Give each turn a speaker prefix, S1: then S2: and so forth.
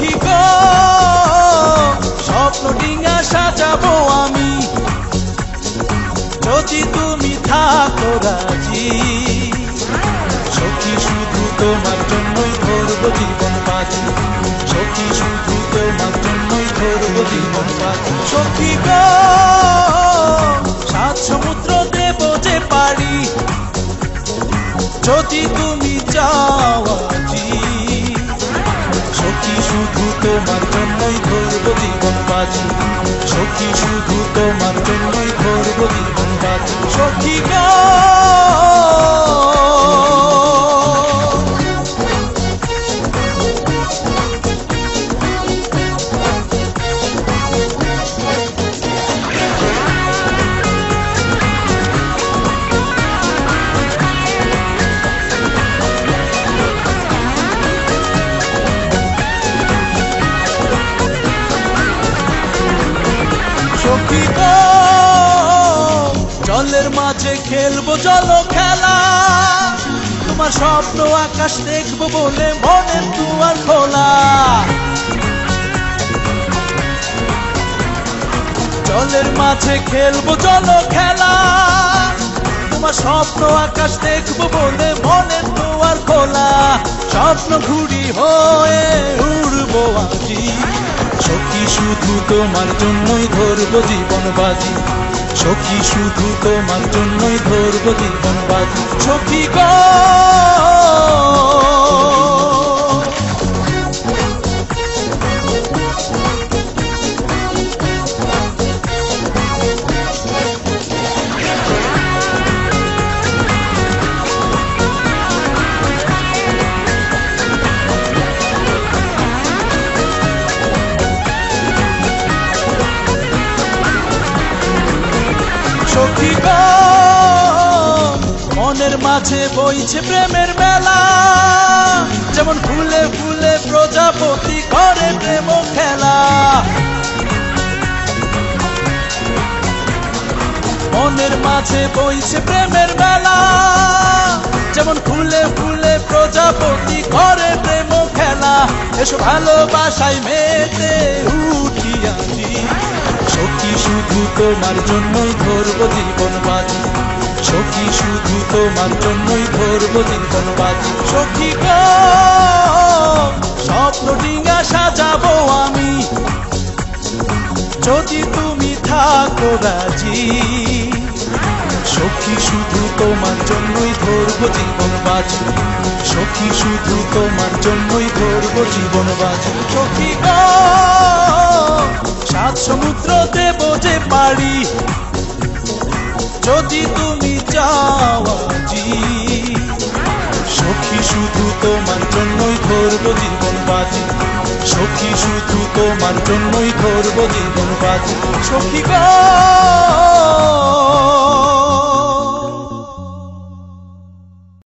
S1: সখী গো স্বপ্ন ডিঙা সাজাবো আমি, যদি তুমি থাকো রাজি। সখী শুধু তোমার জন্যই ধরবো জীবন বাজি, সখী শুধু তোমার জন্যই ধরবো জীবন বাজি। সখী গো সাত সমুদ্র দেব যে পারি, যদি তুমি চাও আজি। সখী শুধু তোমার জন্যই ধরবো জীবন বাজি, সখী শুধু তোমার জন্যই ধরবো জীবন বাজি। সখী গো সখী গো জলের মাঝে খেলবো জল খেলা, তোমার স্বপ্ন আকাশ দেখবো বলে মনের দুয়ার খোলা। জলের মাঝে খেলবো জল খেলা, তোমার স্বপ্ন আকাশ দেখবো বলে মনের দুয়ার খোলা। স্বপ্ন ঘুড়ি হয়ে উড়বো আজি, সখী শুধু তোমার জন্যই ধরবো জীবন বাজি, সখী শুধু তোমার জন্যই ধরবো জীবন বাজি। সখী গো সখী গো মনের মাঝে বইছে প্রেমের মেলা, যেমন ফুলে ফুলে প্রজাপতি করে প্রেম খেলা। মনের মাঝে বইছে প্রেমের মেলা, যেমন ফুলে ফুলে প্রজাপতি করে প্রেম খেলা। এসো ভালোবাসায় মেতে উঠি আজি, সখী শুধু তোমার জন্যই ধরবো জীবন বাজি, সখী শুধু তোমার জন্যই ধরবো জীবন বাজি। সখী গো স্বপ্ন ডিঙা সাজাবো আমি, যদি তুমি থাকো রাজি। সখী শুধু তোমার জন্যই ধরবো জীবন বাজি, সখী শুধু তোমার জন্যই ধরবো জীবন বাজি। সখী গো সাত সমুদ্র দেব যে পারি, যদি তুমি চাও আজি। সখী শুধু তোমার জন্যই ধরবো জীবন বাজি, সখী শুধু তোমার জন্যই ধরবো জীবন বাজি। সখী গো